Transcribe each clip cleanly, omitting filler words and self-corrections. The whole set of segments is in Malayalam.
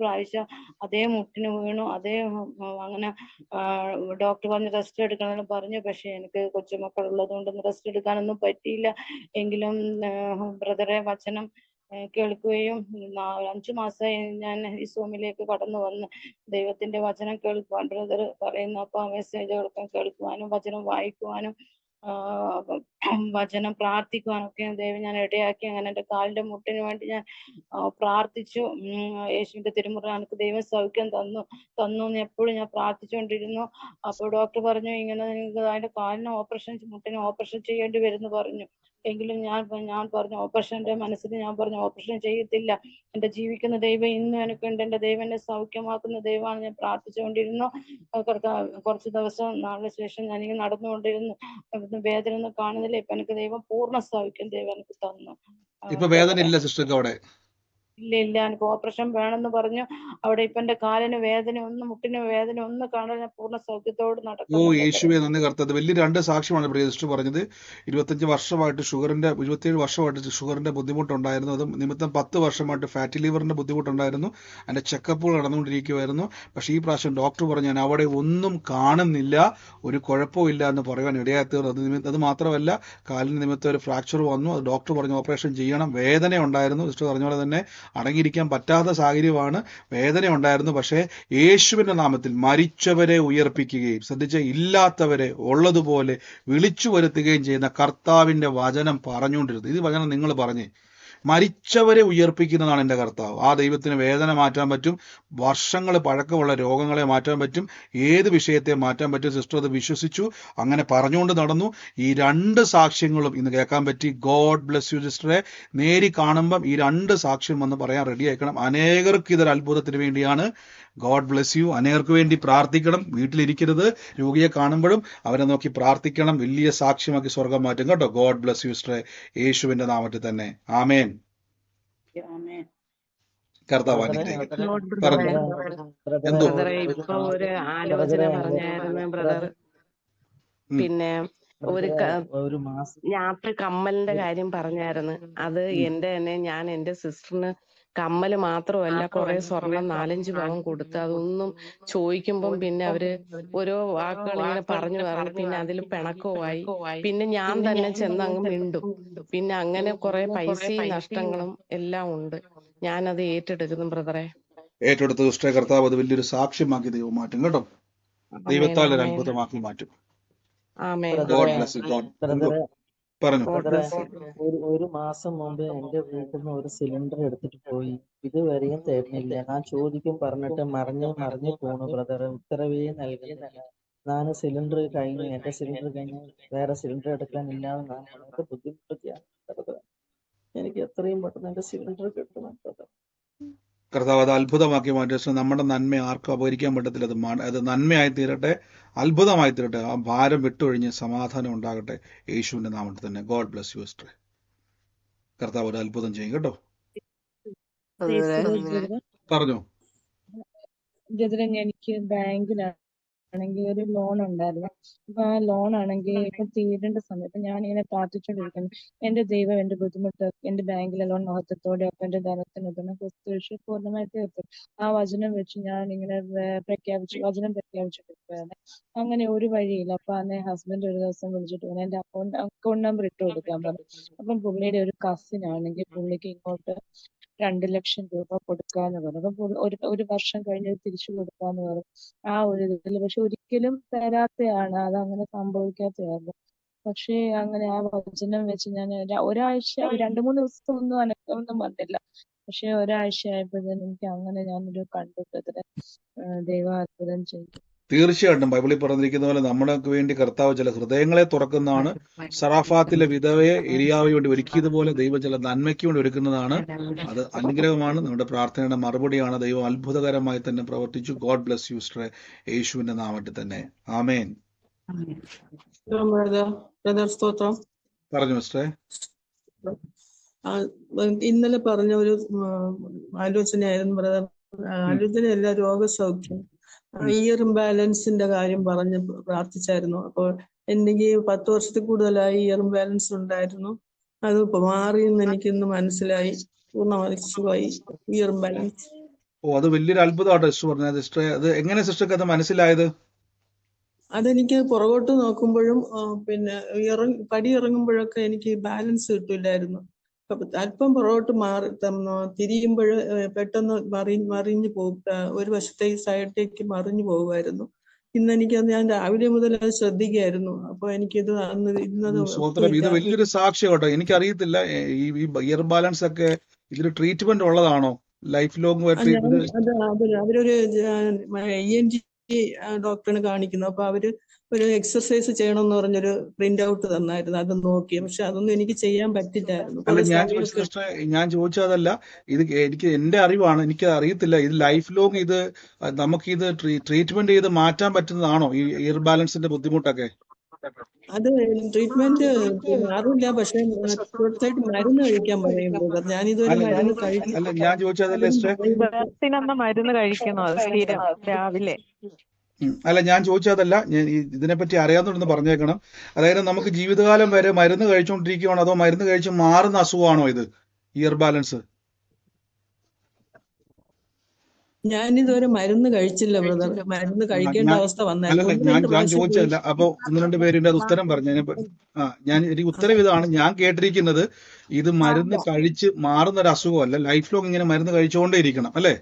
പ്രാവശ്യം അതേ മുട്ടിന് വീണു. അതേ അങ്ങനെ ഡോക്ടർ പറഞ്ഞ് റെസ്റ്റ് എടുക്കണമെന്ന് പറഞ്ഞു. പക്ഷെ എനിക്ക് കൊച്ചുമക്കൾ ഉള്ളത് കൊണ്ടൊന്നും റെസ്റ്റ് എടുക്കാനൊന്നും പറ്റിയില്ല. എങ്കിലും ബ്രദറെ വചനം കേൾക്കുകയും 5 മാസമായി ഞാൻ ഈ സൂമിലേക്ക് കടന്നു വന്ന് ദൈവത്തിന്റെ വചനം കേൾക്കുവാൻ, ബ്രദർ പറയുന്ന മെസ്സേജുകളൊക്കെ കേൾക്കുവാനും വചനം വായിക്കുവാനും വചനം പ്രാർത്ഥിക്കുവാനൊക്കെ ദൈവം ഞാൻ ഇടയാക്കി. അങ്ങനെ എൻ്റെ കാലിന്റെ മുട്ടിന് വേണ്ടി ഞാൻ പ്രാർത്ഥിച്ചു. യേശുവിന്റെ തിരുമുറ എനിക്ക് ദൈവം സൗഖ്യം തന്നു എന്ന് എപ്പോഴും ഞാൻ പ്രാർത്ഥിച്ചുകൊണ്ടിരുന്നു. അപ്പോൾ ഡോക്ടർ പറഞ്ഞു, ഇങ്ങനെ നിങ്ങൾക്ക് അതിന്റെ കാലിന് മുട്ടിന് ഓപ്പറേഷൻ ചെയ്യേണ്ടി വരുമെന്ന് പറഞ്ഞു. എങ്കിലും ഞാൻ പറഞ്ഞു ഓപ്പറേഷന്റെ മനസ്സിൽ ഞാൻ പറഞ്ഞു ഓപ്പറേഷൻ ചെയ്യത്തില്ല. എൻ്റെ ജീവിക്കുന്ന ദൈവം ഇന്നും എനിക്കുണ്ട്. എൻ്റെ ദൈവം എന്നെ സൗഖ്യമാക്കുന്ന ദൈവമാണ്. ഞാൻ പ്രാർത്ഥിച്ചുകൊണ്ടിരുന്നു. കുറച്ച് ദിവസം നാളിന് ശേഷം ഞാനിങ്ങനെ നടന്നുകൊണ്ടിരുന്നു. വേദന ഒന്നും കാണുന്നില്ല. ഇപ്പൊ എനിക്ക് ദൈവം പൂർണ്ണ സൗഖ്യം ദൈവം എനിക്ക് തന്നു. ഇപ്പൊ വേദന ഇല്ല സിസ്റ്റർക്ക് അവിടെ? ഇല്ല, എനിക്ക് ഓപ്പറേഷൻ വേണമെന്ന് പറഞ്ഞു. അവിടെ ഇപ്പൊ എന്റെ കാലിന് വേദന മുട്ടിന് വേദന ഒന്നും കാണാൻ പൂർണ്ണ സൗഖ്യത്തോട് നടക്കുന്നു. യേശുവേ നന്ദി കർത്താവേ. വലിയ 2 സാക്ഷ്യമാണ് പ്രിയ സിസ്റ്റർ പറഞ്ഞത്. 27 വർഷമായിട്ട് 27 വർഷമായിട്ട് ഷുഗറിന്റെ ബുദ്ധിമുട്ടുണ്ടായിരുന്നു. അത് നിമിത്തം 10 വർഷമായിട്ട് ഫാറ്റി ലിവറിന്റെ ബുദ്ധിമുട്ടുണ്ടായിരുന്നു. അതിന്റെ ചെക്കപ്പുകൾ നടന്നുകൊണ്ടിരിക്കുമായിരുന്നു. പക്ഷേ ഈ പ്രാവശ്യം ഡോക്ടർ പറഞ്ഞു ഞാൻ അവിടെ ഒന്നും കാണുന്നില്ല, ഒരു കുഴപ്പമില്ല എന്ന് പറയാൻ ഇടയാത്തത്. അത് മാത്രമല്ല, കാലിന് നിമിത്തം ഒരു ഫ്രാക്ചർ വന്നു. അത് ഡോക്ടർ പറഞ്ഞു ഓപ്പറേഷൻ ചെയ്യണം. വേദന ഉണ്ടായിരുന്നു. സിസ്റ്റർ പറഞ്ഞ പോലെ തന്നെ അടങ്ങിയിരിക്കാൻ പറ്റാത്ത സാഹചര്യമാണ്. വേദന ഉണ്ടായിരുന്നു. പക്ഷേ യേശുവിന്റെ നാമത്തിൽ മരിച്ചവരെ ഉയർപ്പിക്കുകയും ശ്രദ്ധിച്ച ഇല്ലാത്തവരെ ഉള്ളതുപോലെ വിളിച്ചു വരുത്തുകയും ചെയ്യുന്ന കർത്താവിന്റെ വചനം പറഞ്ഞുകൊണ്ടിരുന്നത്. ഇത് വചനം നിങ്ങൾ പറഞ്ഞേ, മരിച്ചവരെ ഉയർപ്പിക്കുന്നതാണ് എൻ്റെ കർത്താവ്. ആ ദൈവത്തിന് വേദന മാറ്റാൻ പറ്റും, വർഷങ്ങൾ പഴക്കമുള്ള രോഗങ്ങളെ മാറ്റാൻ പറ്റും, ഏത് വിഷയത്തെ മാറ്റാൻ പറ്റും. സിസ്റ്റർ അത് വിശ്വസിച്ചു, അങ്ങനെ പറഞ്ഞുകൊണ്ട് നടന്നു. ഈ 2 സാക്ഷ്യങ്ങളും ഇന്ന് കേൾക്കാൻ പറ്റി. ഗോഡ് ബ്ലെസ് യു സിസ്റ്ററെ. നേരി കാണുമ്പം ഈ 2 സാക്ഷ്യം വന്ന് പറയാൻ റെഡി ആയിക്കണം. അനേകർക്ക് ഇതൊരു അത്ഭുതത്തിന് വേണ്ടിയാണ്. God bless U. അനേകർക്ക് വേണ്ടി പ്രാർത്ഥിക്കണം. വീട്ടിലിരിക്കരുത്. രോഗിയെ കാണുമ്പോഴും അവരെ നോക്കി പ്രാർത്ഥിക്കണം. വലിയ സാക്ഷ്യമാക്കി സ്വർഗം മാറ്റും കേട്ടോ. ഗോഡ് ബ്ലെസ് യു സിസ്റ്ററെ, യേശുവിന്റെ നാമത്തിൽ തന്നെ. ആമേൻ. കർത്താവ് പറഞ്ഞു. എന്തോ ഇപ്പൊ ഒരു ആലോചന പറഞ്ഞായിരുന്നു ബ്രദർ. പിന്നെ ഒരു ഞാപ്പ് കമ്മലിന്റെ കാര്യം പറഞ്ഞായിരുന്നു. അത് എന്റെ തന്നെ ഞാൻ എന്റെ സിസ്റ്ററിന് കമ്മല് മാത്രമല്ല കുറെ സ്വർണം 4-5 പവൻ കൊടുത്ത് അതൊന്നും ചോദിക്കുമ്പം പിന്നെ അവര് ഓരോ വാക്കുകൾ ഇങ്ങനെ പറഞ്ഞു പിന്നെ അതിൽ പിണക്കവുമായി. പിന്നെ ഞാൻ തന്നെ ചെന്ന് അങ്ങ് മിണ്ടും. പിന്നെ അങ്ങനെ കുറെ പൈസയും നഷ്ടങ്ങളും എല്ലാം ഉണ്ട്. ഞാനത് ഏറ്റെടുക്കുന്നു ബ്രദറെ. ഏറ്റെടുത്ത സിസ്റ്ററെ കർത്താവ് അത് വലിയൊരു സാക്ഷ്യമാക്കി ദൈവം മാറ്റും കേട്ടോ. ദൈവത്താൽ ഒരു അത്ഭുതമാക്കി മാറ്റും. ഒരു മാസം മുമ്പ് എന്റെ വീട്ടിൽ നിന്ന് ഒരു സിലിണ്ടർ എടുത്തിട്ട് പോയി. ഇതുവരെയും തരുന്നില്ല. ഞാൻ ചോദിക്കും പറഞ്ഞിട്ട് മറിഞ്ഞു പോണു ബ്രദർ. ഉത്തരവേ നൽകുന്നില്ല. ഞാൻ സിലിണ്ടർ കഴിഞ്ഞു, എന്റെ സിലിണ്ടർ കഴിഞ്ഞ് വേറെ സിലിണ്ടർ എടുക്കാനില്ലാതെ ഞാൻ വളരെ ബുദ്ധിമുട്ടൊക്കെയാണ് ബ്രദർ. എനിക്ക് എത്രയും പെട്ടെന്ന് എന്റെ സിലിണ്ടർ കിട്ടണം ബ്രദർ. കർത്താവ് അത് അത്ഭുതമാക്കി മാറ്റി. നമ്മുടെ നന്മ ആർക്കും അപഹരിക്കാൻ പറ്റത്തില്ല. അത് നന്മയായി തീരട്ടെ, അത്ഭുതമായി തീരട്ടെ. ആ ഭാരം വിട്ടൊഴിഞ്ഞ് സമാധാനം ഉണ്ടാകട്ടെ യേശുവിന്റെ നാമത്തിൽ തന്നെ. God bless you sister. കർത്താവ് ഒരു അത്ഭുതം ചെയ്യും കേട്ടോ. പറഞ്ഞോ. എനിക്ക് ബാങ്കിലാണ് ആണെങ്കിൽ ഒരു ലോൺ ഉണ്ടായിരുന്നു. അപ്പൊ ആ ലോൺ ആണെങ്കിൽ ഇപ്പൊ തീരേണ്ട സമയത്ത് ഞാനിങ്ങനെ പ്രാർത്ഥിച്ചുകൊണ്ടിരിക്കുന്നു. എന്റെ ദൈവം എന്റെ ബുദ്ധിമുട്ട് എന്റെ ബാങ്കിലെ ലോൺ മഹത്വത്തോടെ ഒക്കെ എന്റെ ധനത്തിന് ക്രിസ്തു പൂർണ്ണമായി തീർത്തു. ആ വചനം വെച്ച് ഞാൻ ഇങ്ങനെ വചനം പ്രഖ്യാപിച്ചുകൊണ്ടിരിക്കുകയാണ്. അങ്ങനെ ഒരു വഴിയില്ല. അപ്പൊ അന്നേ ഹസ്ബൻഡ് ഒരു ദിവസം വിളിച്ചിട്ട് പറഞ്ഞു എന്റെ അക്കൗണ്ട് നമ്പർ ഇട്ട് കൊടുക്കാൻ പറഞ്ഞു. അപ്പം പുള്ളിയുടെ ഒരു കസിൻ ആണെങ്കിൽ പുള്ളിക്ക് ഇങ്ങോട്ട് 2 ലക്ഷം രൂപ കൊടുക്കാന്ന് പറഞ്ഞു. അപ്പൊ ഒരു വർഷം കഴിഞ്ഞ് തിരിച്ചു കൊടുക്കാന്ന് പറഞ്ഞു. ആ ഒരു ഇതിൽ പക്ഷെ ഒരിക്കലും തരാത്തയാണ്, അതങ്ങനെ സംഭവിക്കാത്തതായിരുന്നു. പക്ഷേ അങ്ങനെ ആ വചനം വെച്ച് ഞാൻ ഒരാഴ്ച 2-3 ദിവസം ഒന്നും അനക്കമൊന്നും വന്നില്ല. പക്ഷെ ഒരാഴ്ച ആയപ്പോഴത്തേനും എനിക്ക് അങ്ങനെ ഞാനൊരു കണ്ടെത്തതിന് ദൈവം അത്ഭുതം ചെയ്തു. തീർച്ചയായിട്ടും ബൈബിളിൽ പറഞ്ഞിരിക്കുന്ന പോലെ നമ്മൾക്ക് വേണ്ടി കർത്താവ് ചില ഹൃദയങ്ങളെ തുറക്കുന്നതാണ്. സറാഫാത്തിലെ വിധവയെ എലിയാവിന് വേണ്ടി ഒരുക്കിയതുപോലെ ദൈവം ചില നന്മയ്ക്ക് വേണ്ടി ഒരുക്കുന്നതാണ്. അത് അനുഗ്രഹമാണ്, നമ്മുടെ പ്രാർത്ഥനയുടെ മറുപടിയാണ്. ദൈവം അത്ഭുതകരമായി തന്നെ പ്രവർത്തിച്ചു. ഗോഡ് ബ്ലെസ് യു സിസ്റ്റർ, യേശുവിന്റെ നാമത്തിൽ തന്നെ. ആമേൻ. പറഞ്ഞു സിസ്റ്ററെ. ഇന്നലെ പറഞ്ഞ ഒരു ആലോചനയായിരുന്നു ബ്രദർ. ആലോചനയല്ല, രോഗസൗഖ്യം. ഇയർ ഇംബാലൻസിന്റെ കാര്യം പറഞ്ഞ് പ്രാർത്ഥിച്ചായിരുന്നു. അപ്പോൾ എനിക്ക് 10 വർഷത്തിൽ കൂടുതലായി ഇയർ ഇംബാലൻസ് ഉണ്ടായിരുന്നു. അത് മാറിയെന്ന് എനിക്കിന്ന് മനസ്സിലായി. പൂർണ്ണമായി ഇയർ ഇംബാലൻസ് ഓ, അത് വലിയൊരു അത്ഭുതമാട്ടോ സിസ്റ്റർ പറഞ്ഞത്. സിസ്റ്റർ, അത് എങ്ങനെ സിസ്റ്റർക്ക് അത് മനസ്സിലായത്? അതെനിക്ക് പുറകോട്ട് നോക്കുമ്പോഴും പിന്നെ പടി ഇറങ്ങുമ്പോഴൊക്കെ എനിക്ക് ബാലൻസ് കിട്ടില്ലായിരുന്നു. അപ്പൊ അല്പം പുറകോട്ട് തിരിയുമ്പോൾ പെട്ടെന്ന് മറിഞ്ഞു പോകും. ഒരു വശത്തെ സൈഡിലേക്ക് മറിഞ്ഞു പോകുമായിരുന്നു. ഞാൻ രാവിലെ മുതൽ അത് ശ്രദ്ധിക്കുകയായിരുന്നു. അപ്പൊ എനിക്കിത് ഇന്നത് സ്വോത്രം, ഇത് വലിയൊരു സാക്ഷ്യം കേട്ടോ. എനിക്കറിയത്തില്ല ഈ ഇയർ ബാലൻസ് ഒക്കെ ഇതിന് ട്രീറ്റ്മെന്റ് ഉള്ളതാണോ? ലൈഫ് ലോങ് അവരൊരു ENT ഡോക്ടറിനെ കാണിക്കുന്നു. അപ്പൊ അവര് ഒരു എക്സർസൈസ് ചെയ്യണമെന്ന് പറഞ്ഞൊരു പ്രിന്റ് ഔട്ട് തന്നായിരുന്നു. അത് നോക്കി, പക്ഷെ അതൊന്നും എനിക്ക് ചെയ്യാൻ പറ്റില്ലായിരുന്നു. അല്ല, ഞാൻ ചോദിച്ചതല്ല. ഇത് എന്റെ അറിവാണ്, എനിക്ക് അറിയത്തില്ല. ഇത് ലൈഫ് ലോങ് നമുക്കിത് ട്രീറ്റ്മെന്റ് ചെയ്ത് മാറ്റാൻ പറ്റുന്നതാണോ ഈ ഇയർ ബാലൻസിന്റെ ബുദ്ധിമുട്ടൊക്കെ? അത് ട്രീറ്റ്മെന്റ് അറിയില്ല, പക്ഷെ തീർച്ചയായിട്ടും മരുന്ന് കഴിക്കാൻ പറയും. ഞാൻ ഇതുവരെ മരുന്ന് അല്ല, ഞാൻ ചോദിച്ചതല്ലേ സിസ്റ്റർ. മരുന്ന് കഴിക്കണോ സ്ഥിരം രാവിലെ? അല്ല, ഞാൻ ചോദിച്ചതല്ല. ഇതിനെപ്പറ്റി അറിയാവുന്നതെന്ന് പറഞ്ഞേക്കണം. അതായത് നമുക്ക് ജീവിതകാലം വരെ മരുന്ന് കഴിച്ചുകൊണ്ടിരിക്കുകയാണോ, അതോ മരുന്ന് കഴിച്ച് മാറുന്ന അസുഖമാണോ ഇത് ഇയർ ബാലൻസ്? ഞാനിതുവരെ മരുന്ന് കഴിച്ചില്ല ബ്രദർ. മരുന്ന് കഴിക്കേണ്ട അവസ്ഥ അല്ലല്ല, ഞാൻ ചോദിച്ചതല്ല. അപ്പൊ 1-2 പേരിന്റെ അത് ഉത്തരം പറഞ്ഞു. എനിക്ക് ഉത്തരം ഇതാണ്. ഞാൻ കേട്ടിരിക്കുന്നത് ഇത് മരുന്ന് കഴിച്ച് മാറുന്ന ഒരു അസുഖമല്ല, ലൈഫ് ലോങ് ഇങ്ങനെ മരുന്ന് കഴിച്ചുകൊണ്ടേ ഇരിക്കണം, അല്ലേ?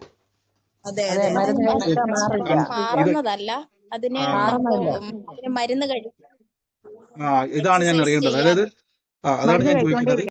മാറുന്നതല്ല, അതിന് മരുന്ന് കഴിക്കും. ഇതാണ് ഞാൻ അറിയേണ്ടത്. അതായത് അതാണ് ഞാൻ ചോദിക്കുന്നത്.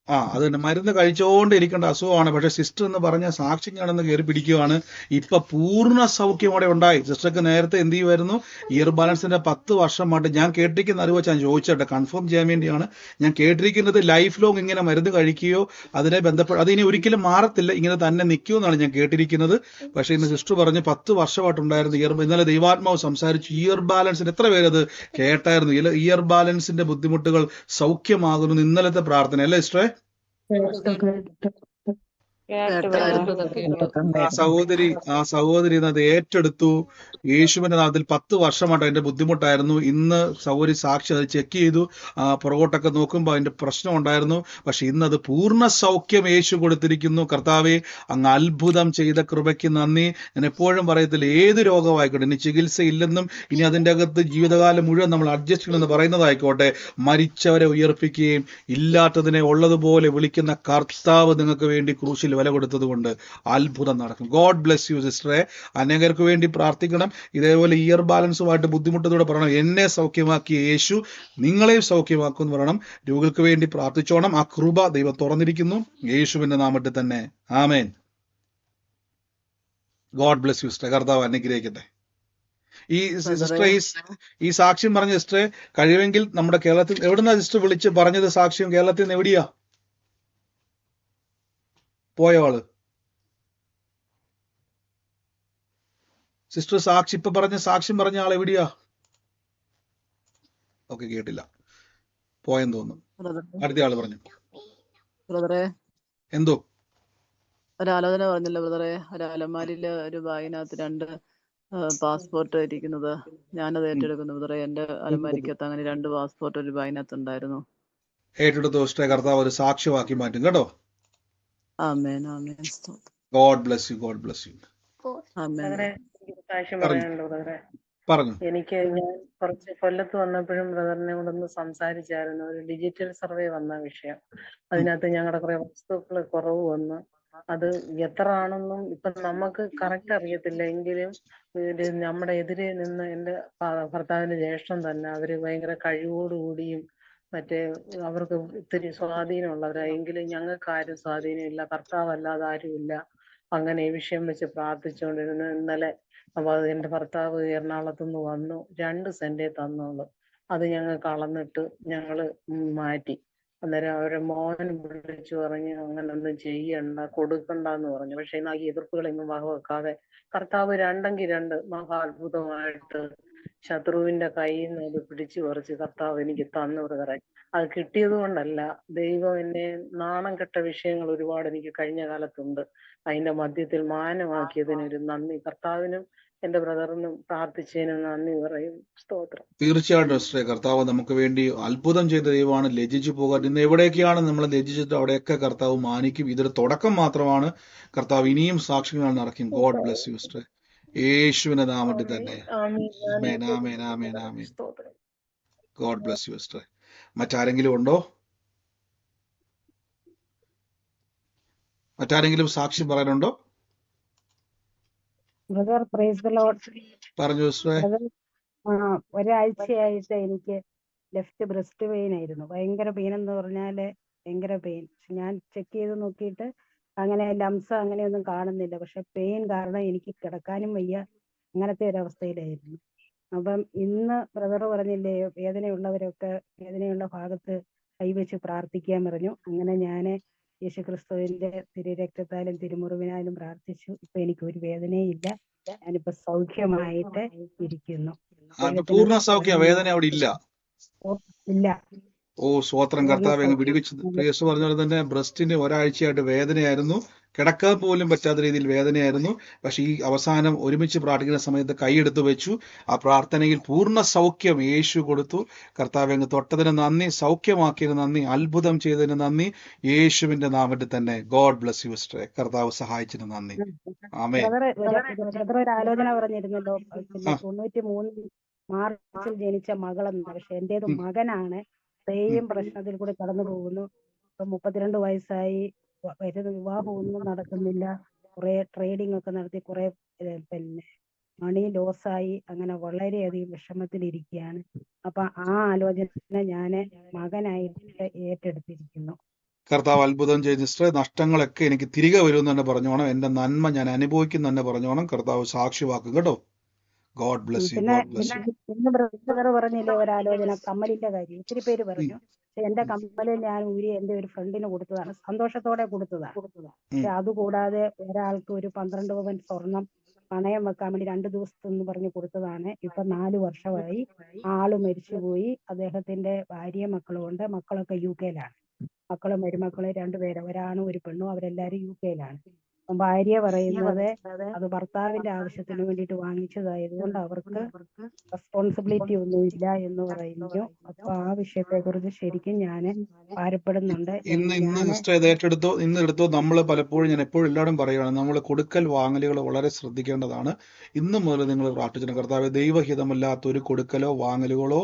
അത് തന്നെ, മരുന്ന് കഴിച്ചുകൊണ്ട് ഇരിക്കേണ്ട അസുഖമാണ്. പക്ഷെ സിസ്റ്റർ എന്ന് പറഞ്ഞ സാക്ഷ്യം ഞാനെന്ന് കയറി പിടിക്കുകയാണ്. ഇപ്പൊ പൂർണ്ണ സൗഖ്യം അവിടെ ഉണ്ടായി. സിസ്റ്റർക്ക് നേരത്തെ എന്ത് ചെയ്യുമായിരുന്നു? ഇയർ ബാലൻസിന്റെ 10 വർഷമായിട്ട് ഞാൻ കേട്ടിരിക്കുന്ന അറിവ് വെച്ചാൽ ചോദിച്ചോട്ടെ, കൺഫേം ചെയ്യാൻ വേണ്ടിയാണ് ഞാൻ കേട്ടിരിക്കുന്നത്. ലൈഫ് ലോങ് ഇങ്ങനെ മരുന്ന് കഴിക്കുകയോ അതിനെ ബന്ധപ്പെട്ട് അത് ഇനി ഒരിക്കലും മാറത്തില്ല, ഇങ്ങനെ തന്നെ നിൽക്കുമെന്നാണ് ഞാൻ കേട്ടിരിക്കുന്നത്. പക്ഷെ ഇന്ന് സിസ്റ്റർ പറഞ്ഞ് 10 വർഷമായിട്ടുണ്ടായിരുന്നു ഇന്നലെ ദൈവാത്മാവ് സംസാരിച്ചു ഇയർ ബാലൻസിന്. എത്ര പേരത് കേട്ടായിരുന്നു? ഇയർ ബാലൻസിന്റെ ബുദ്ധിമുട്ടുകൾ സൗഖ്യമാകുന്നു ഇന്നലത്തെ പ്രാർത്ഥന, അല്ലേ സിസ്റ്ററെ? ആ സഹോദരി അത് ഏറ്റെടുത്തു. യേശുവിന്റെ നാമത്തിൽ 10 വർഷമായിട്ട് അതിന്റെ ബുദ്ധിമുട്ടായിരുന്നു. ഇന്ന് സഹോദരി സാക്ഷി അത് ചെക്ക് ചെയ്തു. പുറകോട്ടൊക്കെ നോക്കുമ്പോൾ അതിന്റെ പ്രശ്നം ഉണ്ടായിരുന്നു. പക്ഷെ ഇന്ന് അത് പൂർണ്ണ സൗഖ്യം യേശു കൊടുത്തിരിക്കുന്നു. കർത്താവെ, അങ്ങ് അത്ഭുതം ചെയ്ത കൃപയ്ക്ക് നന്ദി. ഞാൻ എപ്പോഴും പറയത്തില്ല, ഏത് രോഗമായിക്കോട്ടെ, ഇനി ചികിത്സയില്ലെന്നും ഇനി അതിൻ്റെ അകത്ത് ജീവിതകാലം മുഴുവൻ നമ്മൾ അഡ്ജസ്റ്റ് ചെയ്യണമെന്ന് പറയുന്നതായിക്കോട്ടെ, മരിച്ചവരെ ഉയർപ്പിക്കുകയും ഇല്ലാത്തതിനെ ഉള്ളതുപോലെ വിളിക്കുന്ന കർത്താവ് നിങ്ങൾക്ക് വേണ്ടി ക്രൂശിൽ വില കൊടുത്തത് കൊണ്ട് അത്ഭുതം നടക്കും. ഗോഡ് ബ്ലെസ് യു സിസ്റ്ററെ. അനേകർക്ക് വേണ്ടി പ്രാർത്ഥിക്കണം. ഇതേപോലെ ഇയർ ബാലൻസുമായിട്ട് ബുദ്ധിമുട്ടതോടെ പറയണം, എന്നെ സൗഖ്യമാക്കിയ യേശു നിങ്ങളെയും സൗഖ്യമാക്കും എന്ന് പറയണം. രോഗികൾക്ക് വേണ്ടി പ്രാർത്ഥിച്ചോണം. ആ കൃപ ദൈവം തുറന്നിരിക്കുന്നു യേശുവിന്റെ നാമത്തിൽ തന്നെ. ആമേൻ. God bless you sister. കർത്താവ് അനുഗ്രഹിക്കട്ടെ. ഈ സിസ്റ്റർ ഈ സാക്ഷ്യം പറഞ്ഞ സിസ്റ്ററെ, കഴിവെങ്കിൽ നമ്മുടെ കേരളത്തിൽ എവിടുന്ന സിസ്റ്റർ വിളിച്ച് പറഞ്ഞത് സാക്ഷ്യം? കേരളത്തിൽ നിന്ന് എവിടെയാ പോയ ആള്? സിസ്റ്റർ ഇപ്പൊ പറഞ്ഞ സാക്ഷ്യം പറഞ്ഞ ആൾ എവിടെയാ? ഓക്കെ, കേട്ടില്ല, പോയെന്ന് തോന്നുന്നു. അടുത്ത ആള് പറഞ്ഞു. ബ്രദറെ, എന്തോ ഒരാലോചന പറഞ്ഞല്ലോ ബ്രദറെ. ഒരു അലമാരിയില് ഒരു ബാഗിനകത്ത് 2 പാസ്പോർട്ട് ഇരിക്കുന്നത് ഞാനത് ഏറ്റെടുക്കുന്നു ബ്രദറെ. എന്റെ അലമാരിക്കകത്ത് അങ്ങനെ 2 പാസ്പോർട്ട് ഒരു ബാഗിനകത്ത് ഉണ്ടായിരുന്നു. ഏറ്റെടുത്ത സിസ്റ്ററെ, കർത്താവ് ഒരു സാക്ഷ്യമാക്കി മാറ്റും കേട്ടോ. ആമേൻ, ആമേൻ. God bless you, God bless you. ആമേൻ. സാക്ഷ്യം പറയാനുണ്ടോ ബ്രദറെ? പറഞ്ഞു. ഞാൻ കുറച്ച് കൊല്ലത്ത് വന്നപ്പോഴും ബ്രദറിനെ കൊണ്ടൊന്ന് സംസാരിച്ചായിരുന്നു. ഒരു ഡിജിറ്റൽ സർവേ വന്ന വിഷയം. അതിനകത്ത് ഞങ്ങളുടെ കുറെ വസ്തുക്കൾ കുറവ് വന്നു. അത് എത്ര ആണെന്നും ഇപ്പൊ നമുക്ക് കറക്റ്റ് അറിയത്തില്ല. എങ്കിലും നമ്മുടെ എതിരെ നിന്ന് എന്റെ ഭർത്താവിന്റെ ജ്യേഷ്ഠൻ തന്നെ, അവര് ഭയങ്കര കഴിവോടുകൂടിയും അവർക്ക് ഇത്തിരി സ്വാധീനമുള്ളവരായെങ്കിലും ഞങ്ങൾക്ക് ആരും സ്വാധീനമില്ല, കർത്താവല്ലാതെ ആരുമില്ല. അങ്ങനെ ഈ വിഷയം വെച്ച് പ്രാർത്ഥിച്ചുകൊണ്ടിരുന്നു. ഇന്നലെ അപ്പൊ എന്റെ ഭർത്താവ് എറണാകുളത്തുനിന്ന് വന്നു. 2 സെന്റേ തന്നോളൂ. അത് ഞങ്ങൾക്ക് അളന്നിട്ട് ഞങ്ങള് മാറ്റി. അന്നേരം അവരുടെ മോൻ വിളിച്ചു പറഞ്ഞ് അങ്ങനൊന്നും ചെയ്യണ്ട, കൊടുക്കണ്ടെന്ന് പറഞ്ഞു. പക്ഷെ എന്നാൽ ഈ എതിർപ്പുകളെയൊന്നും വകവെക്കാതെ കർത്താവ് 2 മഹാത്ഭുതമായിട്ട് ശത്രുവിന്റെ കയ്യിൽ നിന്ന് അത് പിടിച്ചു പറിച്ച് കർത്താവ് എനിക്ക് തന്നു ബ്രദറെ. അത് കിട്ടിയത് കൊണ്ടല്ല. ദൈവം എന്നെ നാണം കെട്ട വിഷയങ്ങൾ ഒരുപാട് എനിക്ക് കഴിഞ്ഞ കാലത്തുണ്ട്. അതിന്റെ മധ്യത്തിൽ മാനമാക്കിയതിന് ഒരു നന്ദി കർത്താവിനും എന്റെ ബ്രദറിനും പ്രാർത്ഥിച്ചതിനും നന്ദി പറയും. സ്തോത്രം. തീർച്ചയായിട്ടും സിസ്റ്ററെ, കർത്താവ് നമുക്ക് വേണ്ടി അത്ഭുതം ചെയ്ത ദൈവമാണ്. ലജ്ജിച്ചു പോകാൻ ഇന്ന് എവിടെയൊക്കെയാണ് നമ്മൾ ലജ്ജിച്ചിട്ട് അവിടെയൊക്കെ കർത്താവ് മാനിക്കും. ഇതൊരു തുടക്കം മാത്രമാണ്. കർത്താവ് ഇനിയും സാക്ഷികൾ നടക്കും. ഗോഡ് ബ്ലെസ് യു സിസ്റ്ററെ. യേശുവിന്റെ നാമത്തിൽ തന്നെ. ആമേൻ, ആമേൻ, ആമേൻ, ആമേൻ. സ്തോത്രം. ഗോഡ് ബ്ലെസ് യു സിസ്റ്ററെ. മറ്റാരെങ്കിലും ഉണ്ടോ? മറ്റാരെങ്കിലും സാക്ഷ്യം പറയാനുണ്ടോ? Brother praise the Lord. പറഞ്ഞു സിസ്റ്ററെ. ബ്രദർ, ഒരാഴ്ചയായിട്ട് എനിക്ക് ലെഫ്റ്റ് ബ്രസ്റ്റ് പെയിൻ ആയിരുന്നു. ഭയങ്കര പെയിൻ എന്ന് പറഞ്ഞാല് ഭയങ്കര പെയിൻ. ഞാൻ ചെക്ക് ചെയ്ത് നോക്കിയിട്ട് അങ്ങനെ ലംസ് അങ്ങനെയൊന്നും കാണുന്നില്ല. പക്ഷെ പെയിൻ കാരണം എനിക്ക് കിടക്കാനും വയ്യ, അങ്ങനത്തെ ഒരു അവസ്ഥയിലായിരുന്നു. അപ്പം ഇന്ന് ബ്രദർ പറഞ്ഞില്ലേ, വേദനയുള്ളവരൊക്കെ വേദനയുള്ള ഭാഗത്ത് കൈവച്ച് പ്രാർത്ഥിക്കാൻ പറഞ്ഞു. അങ്ങനെ ഞാന് യേശുക്രിസ്തുവിന്റെ തിരുരക്തത്താലും തിരുമുറിവിനാലും പ്രാർത്ഥിച്ചു. ഇപ്പൊ എനിക്ക് ഒരു വേദനയും ഇല്ല. ഞാനിപ്പോ സൗഖ്യമായിട്ട് ഇരിക്കുന്നു. പൂർണ്ണ സൗഖ്യം, വേദന അവിടെ ഇല്ല. ഇല്ല. ഓ സ്വോത്രം. കർത്താവ് അങ്ങ് വിടുവിച്ചത്. പ്രിയസ് പറഞ്ഞ പോലെ തന്നെ ബ്രസ്റ്റിന് ഒരാഴ്ചയായിട്ട് വേദനയായിരുന്നു. കിടക്കാൻ പോലും പറ്റാത്ത രീതിയിൽ വേദനയായിരുന്നു. പക്ഷെ ഈ അവസാനം ഒരുമിച്ച് പ്രാർത്ഥിക്കുന്ന സമയത്ത് കൈയെടുത്ത് വെച്ചു. ആ പ്രാർത്ഥനയിൽ പൂർണ്ണ സൗഖ്യം യേശു കൊടുത്തു. കർത്താവ് അങ്ങ് തൊട്ടതിന് നന്ദി, സൗഖ്യമാക്കിയതിന് നന്ദി, അത്ഭുതം ചെയ്തതിന് നന്ദി. യേശുവിന്റെ നാമത്തിൽ തന്നെ. ഗോഡ് ബ്ലെസ് യു സിസ്റ്ററെ. കർത്താവ് സഹായിച്ചതിന് നന്ദി. ആമേൻ. ബ്രദർ ഒരു ആലോചന പറഞ്ഞിരുന്നല്ലോ, 93 മാർച്ചിൽ ജനിച്ച മകളെന്ന്. പക്ഷെ എന്റേത് മകനാണ്. സെയിം പ്രശ്നത്തിൽ കൂടി കടന്നു പോകുന്നു. ഇപ്പൊ 32 വയസ്സായി. വിവാഹമൊന്നും നടക്കുന്നില്ല. കുറെ ട്രേഡിംഗ് ഒക്കെ നടത്തി കുറെ പിന്നെ മണി ലോസായി. അങ്ങനെ വളരെയധികം വിഷമത്തിലിരിക്കുകയാണ്. അപ്പൊ ആ ആലോചന ഞാന് മകനായിട്ട് ഏറ്റെടുത്തിരിക്കുന്നു. കർത്താവ് അത്ഭുതം ചെയ്ത സിസ്റ്ററെ. നഷ്ടങ്ങളൊക്കെ എനിക്ക് തിരികെ വരുമെന്ന് തന്നെ പറഞ്ഞോണം. എന്റെ നന്മ ഞാൻ അനുഭവിക്കുന്നു തന്നെ പറഞ്ഞോണം. കർത്താവ് സാക്ഷിവാക്കും കേട്ടോ. God bless U. പിന്നെ ഗോഡ് ബ്ലെസ് യു. ഇന്ന് ബ്രദർ പറഞ്ഞില്ലേ ഒരാലോചന, കമ്മലിന്റെ കാര്യം. ഒത്തിരി പേര് പറഞ്ഞു. എന്റെ കമ്മല് ഞാൻ ഊരി എന്റെ ഒരു ഫ്രണ്ടിന് കൊടുത്തതാണ്, സന്തോഷത്തോടെ കൊടുത്തതാണ്. പക്ഷെ അതുകൂടാതെ ഒരാൾക്ക് ഒരു 12 പവൻ സ്വർണം പണയം വെക്കാൻ വേണ്ടി 2 ദിവസത്തെന്ന് പറഞ്ഞു കൊടുത്തതാണ്. ഇപ്പൊ 4 വർഷമായി. ആള് മരിച്ചുപോയി. അദ്ദേഹത്തിന്റെ ഭാര്യയും മക്കളും ഉണ്ട്. മക്കളൊക്കെ UK-യിലാണ്. മക്കളും മരുമക്കളും 2 പേര്, ഒരാണും ഒരു പെണ്ണും. അവരെല്ലാരും UK-യിലാണ്. ഭാര്യ പറയുന്നത് അത് ഭർത്താവിന്റെ ആവശ്യത്തിന് വേണ്ടിയിട്ട് വാങ്ങിച്ചതായതുകൊണ്ട് അവർക്ക് റെസ്പോൺസിബിലിറ്റി ഒന്നുമില്ല എന്ന് പറയുന്നു. അപ്പൊ ആ വിഷയത്തെ കുറിച്ച് ശരിക്കും ഞാൻ ഭാരപ്പെടുന്നുണ്ട്. ഇന്ന് സിസ്റ്റർ ഇത് ഏറ്റെടുത്തോ. ഇന്ന് എടുത്തോ. നമ്മൾ പലപ്പോഴും, ഞാൻ എപ്പോഴും എല്ലാവരും പറയുകയാണ്, നമ്മൾ കൊടുക്കൽ വാങ്ങലുകൾ വളരെ ശ്രദ്ധിക്കേണ്ടതാണ്. ഇന്ന് മുതൽ നിങ്ങൾ പ്രാർത്ഥിക്കണം, കർത്താവേ ദൈവഹിതമല്ലാത്ത ഒരു കൊടുക്കലോ വാങ്ങലുകളോ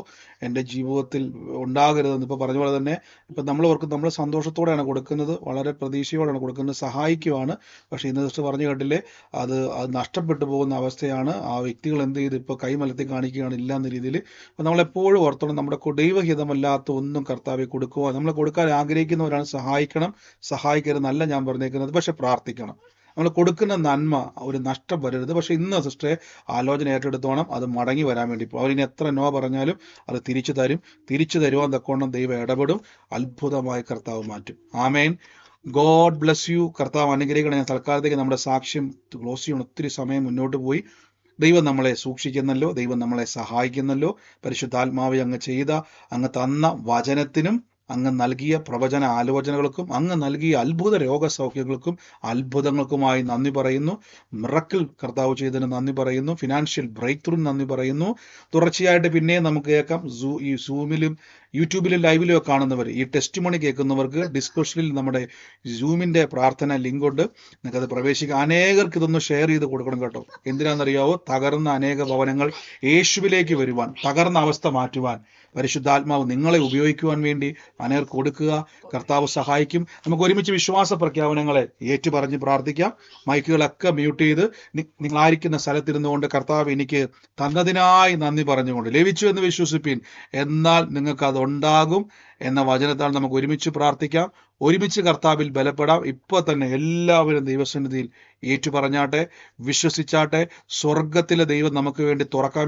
എൻ്റെ ജീവിതത്തിൽ ഉണ്ടാകരുതെന്ന്. ഇപ്പൊ പറഞ്ഞ പോലെ തന്നെ ഇപ്പൊ നമ്മൾ ഓർക്കും നമ്മൾ സന്തോഷത്തോടെയാണ് കൊടുക്കുന്നത്, വളരെ പ്രതീക്ഷയോടെയാണ് കൊടുക്കുന്നത്, സഹായിക്കുവാണ്. പക്ഷെ ഇന്ന് സിസ്റ്റർ പറഞ്ഞു കേട്ടില്ലേ, അത് നഷ്ടപ്പെട്ടു പോകുന്ന അവസ്ഥയാണ്. ആ വ്യക്തികൾ എന്ത് ചെയ്ത് ഇപ്പൊ കൈമലത്തി കാണിക്കുകയാണ് ഇല്ല എന്ന രീതിയിൽ. അപ്പൊ നമ്മളെപ്പോഴും ഓർത്തോണം, നമ്മുടെ ദൈവഹിതമല്ലാത്ത ഒന്നും കർത്താവെ കൊടുക്കുക. നമ്മൾ കൊടുക്കാൻ ആഗ്രഹിക്കുന്നവരാണ്, സഹായിക്കണം, സഹായിക്കരുതെന്നല്ല ഞാൻ പറഞ്ഞേക്കുന്നത്. പക്ഷെ പ്രാർത്ഥിക്കണം. നമ്മൾ കൊടുക്കുന്ന നന്മ ഒരു നഷ്ടം വരരുത്. പക്ഷെ ഇന്ന് സിസ്റ്ററെ ആലോചന ഏറ്റെടുത്തോണം, അത് മടങ്ങി വരാൻ വേണ്ടി. ഇപ്പോൾ അവരിനി എത്ര നോ പറഞ്ഞാലും അത് തിരിച്ചു തരുവാൻ തക്കോണം ദൈവം ഇടപെടും. അത്ഭുതമായി കർത്താവ് മാറ്റും. ആമേൻ. God bless you. കർത്താവ് അനുഗ്രഹിക്കണം. ഞാൻ തൽക്കാലത്തേക്ക് നമ്മുടെ സാക്ഷ്യം ക്ലോസ് ചെയ്യണം. ഒത്തിരി സമയം മുന്നോട്ട് പോയി. ദൈവം നമ്മളെ സൂക്ഷിക്കുന്നല്ലോ, ദൈവം നമ്മളെ സഹായിക്കുന്നല്ലോ. പരിശുദ്ധാത്മാവെ അങ്ങ് തന്ന വചനത്തിനും അങ്ങ് നൽകിയ പ്രവചന ആലോചനകൾക്കും അങ്ങ് നൽകിയ അത്ഭുത രോഗസൗഖ്യങ്ങൾക്കും അത്ഭുതങ്ങൾക്കുമായി നന്ദി പറയുന്നു. മിറക്കിൾ കർത്താവ് ചെയ്തതിന് നന്ദി പറയുന്നു. ഫിനാൻഷ്യൽ ബ്രേക്ക് ത്രൂ നന്ദി പറയുന്നു. തുടർച്ചയായിട്ട് പിന്നെ നമുക്ക് കേൾക്കാം. ഈ സൂമിലും യൂട്യൂബിലും ലൈവിലും ഒക്കെ കാണുന്നവർ, ഈ ടെസ്റ്റ് മണി കേൾക്കുന്നവർക്ക് ഡിസ്ക്രിപ്ഷനിൽ നമ്മുടെ സൂമിന്റെ പ്രാർത്ഥന ലിങ്ക് ഉണ്ട്. നിങ്ങൾക്കത് പ്രവേശിക്കാം. അനേകർക്ക് ഇതൊന്ന് ഷെയർ ചെയ്ത് കൊടുക്കണം കേട്ടോ. എന്തിനാണെന്നറിയാവോ? തകർന്ന അനേക ഭവനങ്ങൾ യേശുവിലേക്ക് വരുവാൻ, തകർന്ന അവസ്ഥ മാറ്റുവാൻ പരിശുദ്ധാത്മാവ് നിങ്ങളെ ഉപയോഗിക്കുവാൻ വേണ്ടി അനേർക്ക് കൊടുക്കുക. കർത്താവ് സഹായിക്കും. നമുക്ക് ഒരുമിച്ച് വിശ്വാസ പ്രഖ്യാപനങ്ങളെ ഏറ്റുപറഞ്ഞ് പ്രാർത്ഥിക്കാം. മൈക്കുകളൊക്കെ മ്യൂട്ട് ചെയ്ത് നിങ്ങളായിരിക്കുന്ന സ്ഥലത്തിരുന്നുകൊണ്ട് കർത്താവ് എനിക്ക് തന്നതിനായി നന്ദി പറഞ്ഞുകൊണ്ട്, ലഭിച്ചു എന്ന് വിശ്വസിപ്പീൻ, എന്നാൽ നിങ്ങൾക്ക് അത് ഉണ്ടാകും എന്ന വചനത്താൽ നമുക്ക് ഒരുമിച്ച് പ്രാർത്ഥിക്കാം. ഒരുമിച്ച് കർത്താവിൽ ബലപ്പെടാം. ഇപ്പോൾ തന്നെ എല്ലാവരും ദൈവസന്നിധിയിൽ ഏറ്റുപറഞ്ഞാട്ടെ, വിശ്വസിച്ചാട്ടെ. സ്വർഗത്തിലെ ദൈവം നമുക്ക് വേണ്ടി തുറക്കാൻ